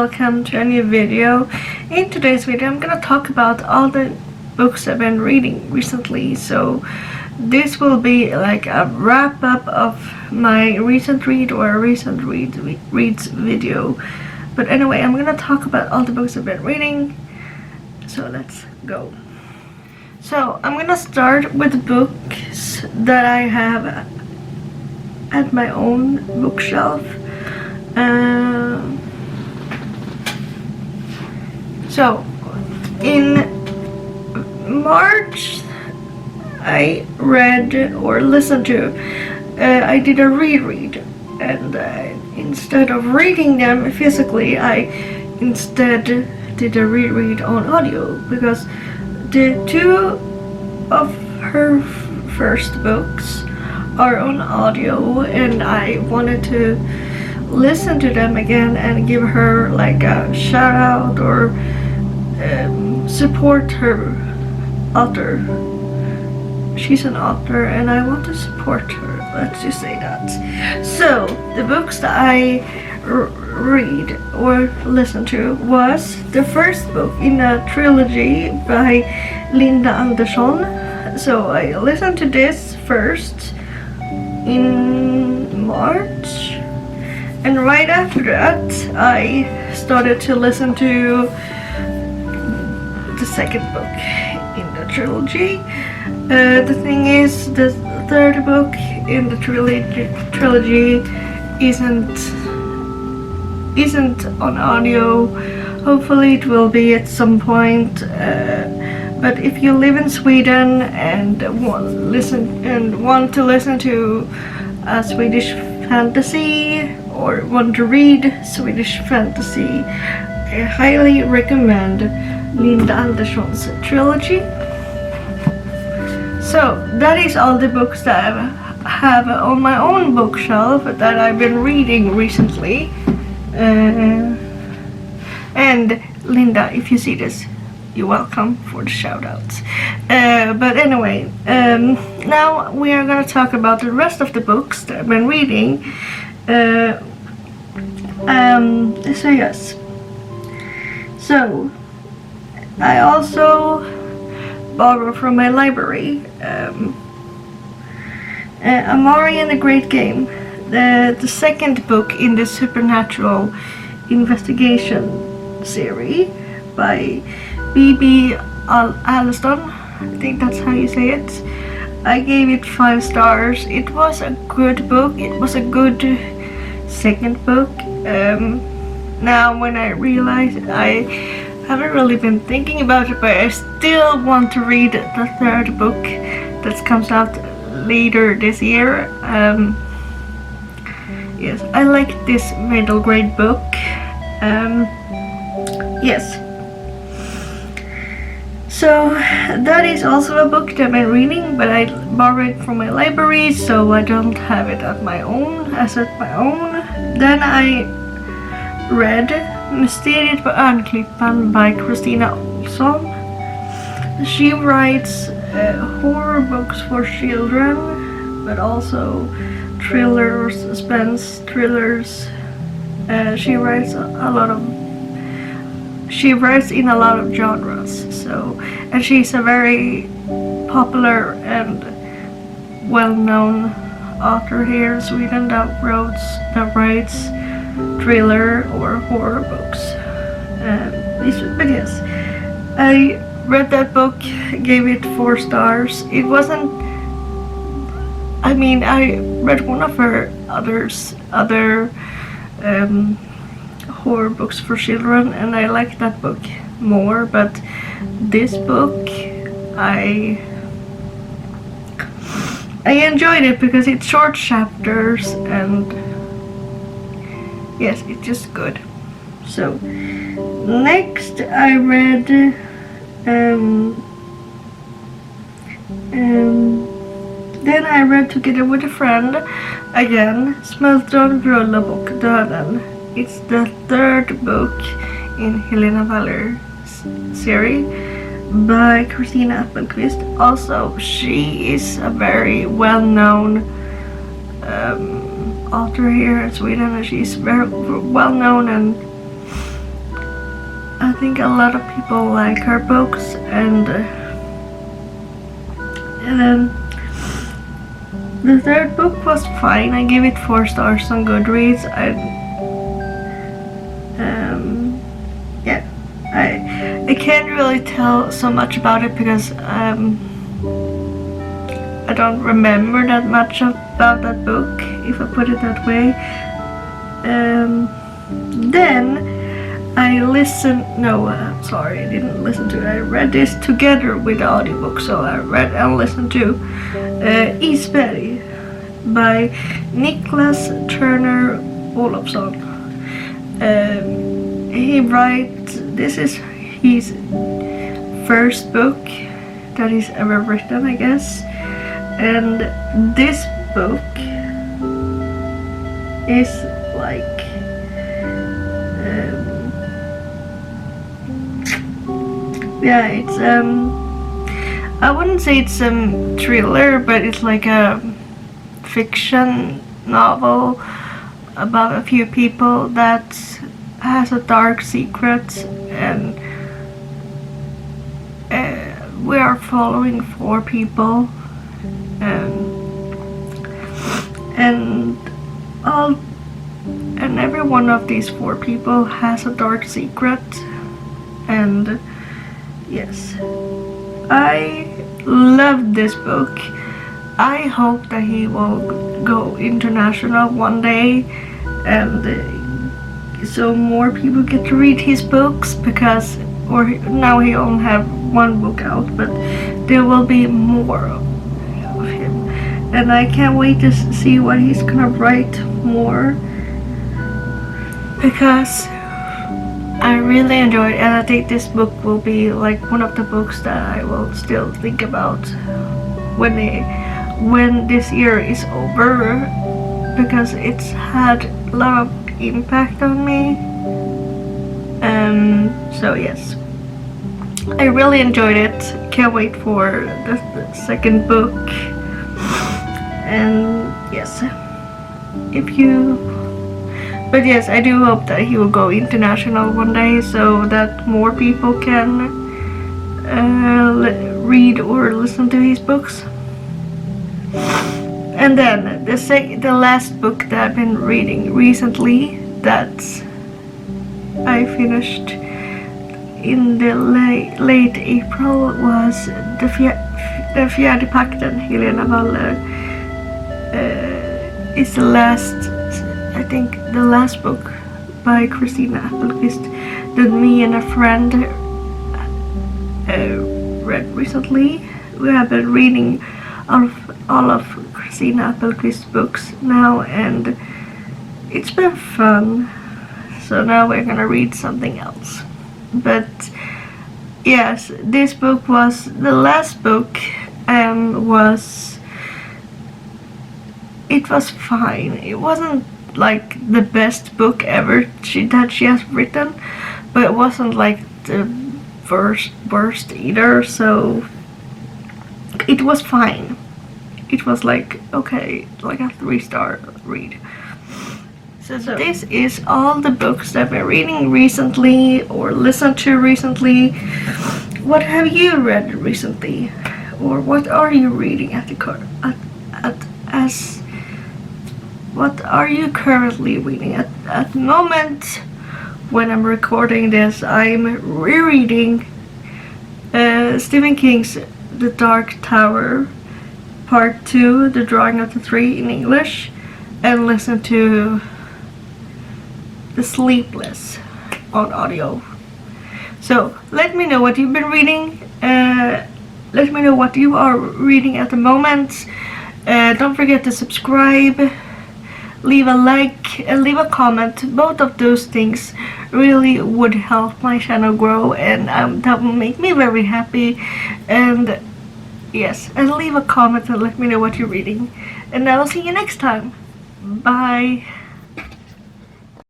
welcome to a new video. In today's video I'm gonna talk about all the books I've been reading recently. So this will be like a wrap up of my recent read or a recent reads video. But anyway, I'm gonna talk about all the books I've been reading. So let's go. So I'm gonna start with books that I have at my own bookshelf. So in March I read or listened to I did a reread, and instead of reading them physically, I instead did a reread on audio, because the two of her first books are on audio and I wanted to listen to them again and give her like a shout out or support her author. She's an author and I want to support her, let's just say that. So the books that I read or listen to was the first book in a trilogy by Linda Andersson. So I listened to this first in March, and right after that I started to listen to the second book in the trilogy. The thing is, the third book in the trilogy isn't on audio. Hopefully it will be at some point. But if you live in Sweden and want to listen to a Swedish fantasy or want to read Swedish fantasy, I highly recommend Linda Andersson's trilogy. So that is all the books that I have on my own bookshelf that I've been reading recently. And Linda, if you see this, you're welcome for the shoutouts. But anyway, now we are going to talk about the rest of the books that I've been reading. So yes. So I also borrow from my library Amari and the Great Game, the second book in the supernatural investigation series by B.B. Alston. I think that's how you say it. I gave it 5 stars. It was a good book. It was a good second book. Now when I realized, I haven't really been thinking about it, but I still want to read the third book that comes out later this year. Yes, I like this middle grade book. Yes. So that is also a book that I've been reading, but I borrowed it from my library, so I don't have it at my own. Then I read Mysteriet på Örnklippan by Christina Lucas. She writes horror books for children, but also thrillers, suspense thrillers. She writes in a lot of genres. So, and she's a very popular and well-known author here in Sweden that writes thriller or horror books. But yes, I read that book, gave it 4 stars. It wasn't, I mean, I read one of her other horror books for children and I liked that book more, but this book I enjoyed it because it's short chapters and yes, it's just good. So next I read then I read together with a friend again, Smältron, bröllop och döden. It's the third book in Helena Waller series by Christina Appelqvist. Also, she is a very well-known author here in Sweden, and she's very well-known and I think a lot of people like her books, and then the third book was fine. I gave it 4 stars on Goodreads. I can't really tell so much about it because I don't remember that much about that book, if I put it that way. Then I didn't listen to it. I read this together with the audiobook, so I read and listened to Isberg by Niklas Turner Olofsson. This is his first book that he's ever written, I guess. And this book is like it's I wouldn't say it's a thriller, but it's like a fiction novel about a few people that has a dark secret, and we are following 4 people, and every one of these 4 people has a dark secret. And yes, I love this book. I hope that he will go international one day, and so more people get to read his books, because now he only have 1 book out, but there will be more of him, and I can't wait to see what he's gonna write more, because I really enjoyed it, and I think this book will be like one of the books that I will still think about when this year is over, because it's had a lot of impact on me. So yes, I really enjoyed it. Can't wait for the second book. And yes, but yes, I do hope that he will go international one day, so that more people can read or listen to his books. And then the last book that I've been reading recently, that I finished in the late April, was the Fjärde Pakten, Helena Waller. It's the last book by Christina Lucas that me and a friend read recently. We have been reading all of Christina Lucas books now, and it's been fun. So now we're gonna read something else. But yes, this book was the last book, and it was fine. It wasn't like the best book ever that she has written, but it wasn't like the worst either, so it was fine. It was like, okay, like a 3-star read. So this is all the books that I've been reading recently or listened to recently. What have you read recently? Or what are you reading what are you currently reading? At the moment when I'm recording this, I'm rereading Stephen King's The Dark Tower Part 2, The Drawing of the Three in English, and listen to The Sleepless on audio. So let me know what you've been reading. Let me know what you are reading at the moment. Don't forget to subscribe, leave a like, and leave a comment. Both of those things really would help my channel grow, and that will make me very happy. And yes, and leave a comment and let me know what you're reading. And I will see you next time. Bye.